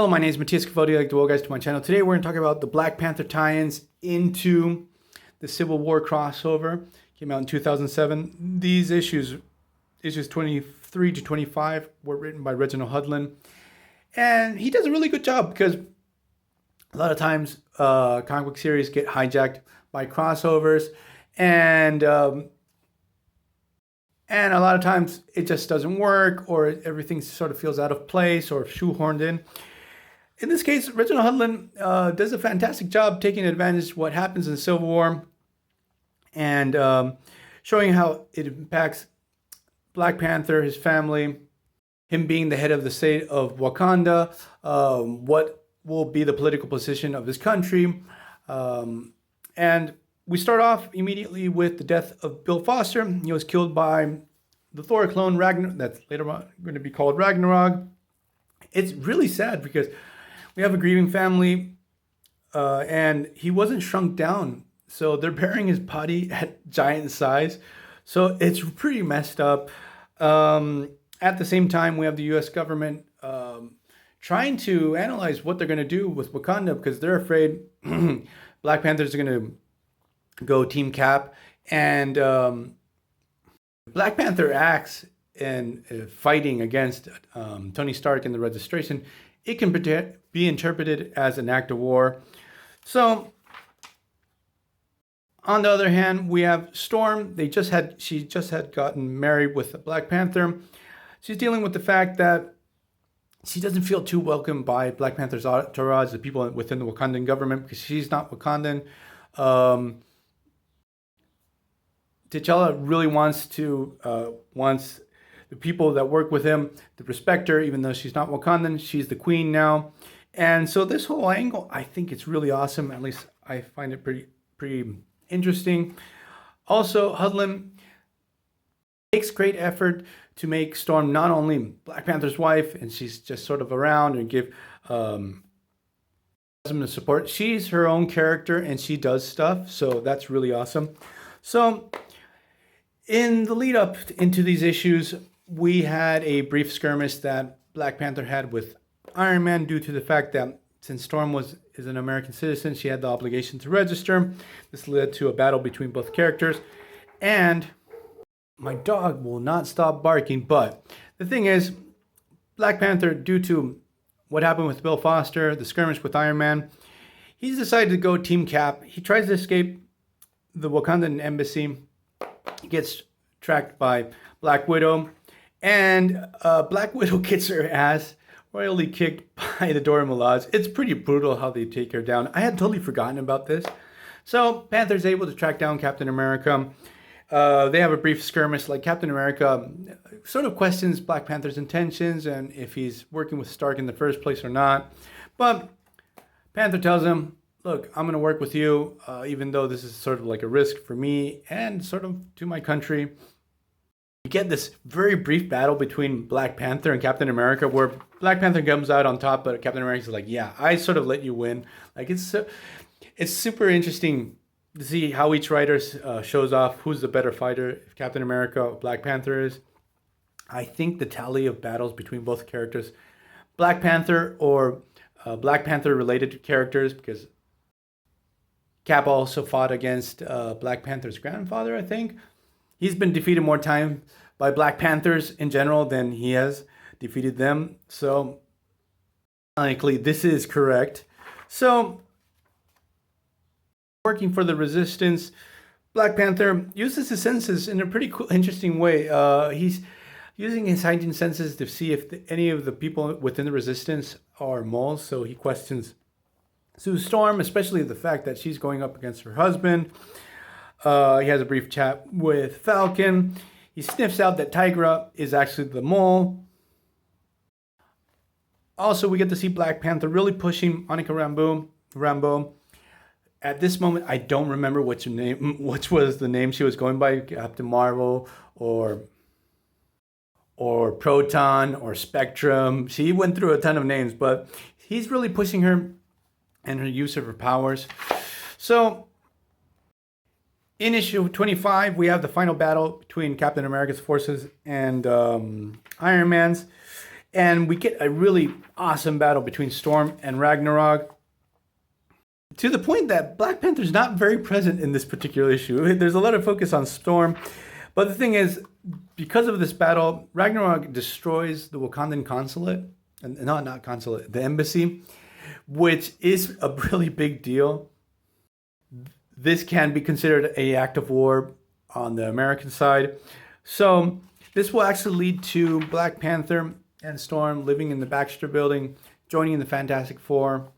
Hello, my name is Matthias Cavodio. I'd like to welcome guys to my channel. Today we're going to talk about the Black Panther tie-ins into the Civil War crossover. Came out in 2007. These issues 23 to 25, were written by Reginald Hudlin. And he does a really good job because a lot of times comic book series get hijacked by crossovers. And a lot of times it just doesn't work, or everything sort of feels out of place or shoehorned in. In this case, Reginald Hudlin does a fantastic job taking advantage of what happens in the Civil War and showing how it impacts Black Panther, his family, him being the head of the state of Wakanda, what will be the political position of his country. And we start off immediately with the death of Bill Foster. He was killed by the Thor clone Ragnarok, that's later on going to be called Ragnarok. It's really sad because we have a grieving family, and he wasn't shrunk down. So they're burying his body at giant size. So it's pretty messed up. At the same time, we have the U.S. government trying to analyze what they're going to do with Wakanda because they're afraid Black Panthers are going to go Team Cap. And Black Panther acts in fighting against Tony Stark in the Registration. It can be interpreted as an act of war. So, on the other hand, we have Storm. She just had gotten married with a Black Panther. She's dealing with the fact that she doesn't feel too welcome by Black Panther's entourage, the people within the Wakandan government, because she's not Wakandan. T'Challa really wants the people that work with him to respect her, even though she's not Wakandan. She's the queen now. And so this whole angle, I think it's really awesome. At least I find it pretty interesting. Also, Hudlin takes great effort to make Storm not only Black Panther's wife, and she's just sort of around and give some support. She's her own character, and she does stuff. So that's really awesome. So in the lead up into these issues, we had a brief skirmish that Black Panther had with Iron Man due to the fact that since Storm is an American citizen, she had the obligation to register. This led to a battle between both characters. And my dog will not stop barking. But the thing is, Black Panther, due to what happened with Bill Foster, the skirmish with Iron Man, he's decided to go Team Cap. He tries to escape the Wakandan embassy. He gets tracked by Black Widow. And Black Widow gets her ass royally kicked by the Dora Milaje. It's pretty brutal how they take her down. I had totally forgotten about this. So Panther's able to track down Captain America. They have a brief skirmish. Like Captain America sort of questions Black Panther's intentions and if he's working with Stark in the first place or not. But Panther tells him, look, I'm going to work with you, even though this is sort of like a risk for me and sort of to my country. You get this very brief battle between Black Panther and Captain America where Black Panther comes out on top, but Captain America's like, yeah, I sort of let you win. Like it's super interesting to see how each writer shows off who's the better fighter, if Captain America or Black Panther is. I think the tally of battles between both characters, Black Panther or Black Panther related characters, because Cap also fought against Black Panther's grandfather, I think. He's been defeated more time by Black Panthers in general than he has defeated them. So, likely this is correct. So, working for the Resistance, Black Panther uses his senses in a pretty cool, interesting way. He's using his heightened senses to see if any of the people within the Resistance are moles. So he questions Sue Storm, especially the fact that she's going up against her husband. He has a brief chat with Falcon. He sniffs out that Tigra is actually the mole. Also, we get to see Black Panther really pushing Monica Rambeau. At this moment, I don't remember which was the name she was going by, Captain Marvel or Proton or Spectrum. She went through a ton of names, but he's really pushing her and her use of her powers. So, in issue 25, we have the final battle between Captain America's forces and Iron Man's. And we get a really awesome battle between Storm and Ragnarok, to the point that Black Panther's not very present in this particular issue. There's a lot of focus on Storm. But the thing is, because of this battle, Ragnarok destroys the Wakandan consulate, and not consulate, the embassy, which is a really big deal. This can be considered an act of war on the American side. So this will actually lead to Black Panther and Storm living in the Baxter Building, joining the Fantastic Four.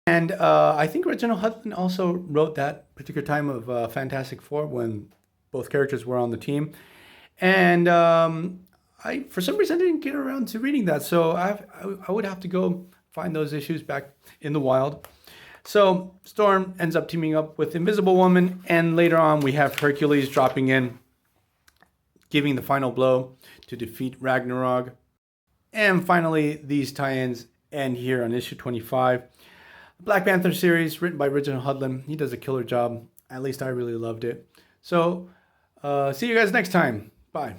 And I think Reginald Hudlin also wrote that particular time of Fantastic Four when both characters were on the team. And I, for some reason, I didn't get around to reading that. So I would have to go find those issues back in the wild. So Storm ends up teaming up with Invisible Woman. And later on, we have Hercules dropping in, giving the final blow to defeat Ragnarok. And finally, these tie-ins end here on issue 25. Black Panther series written by Reginald Hudlin. He does a killer job. At least I really loved it. So see you guys next time. Bye.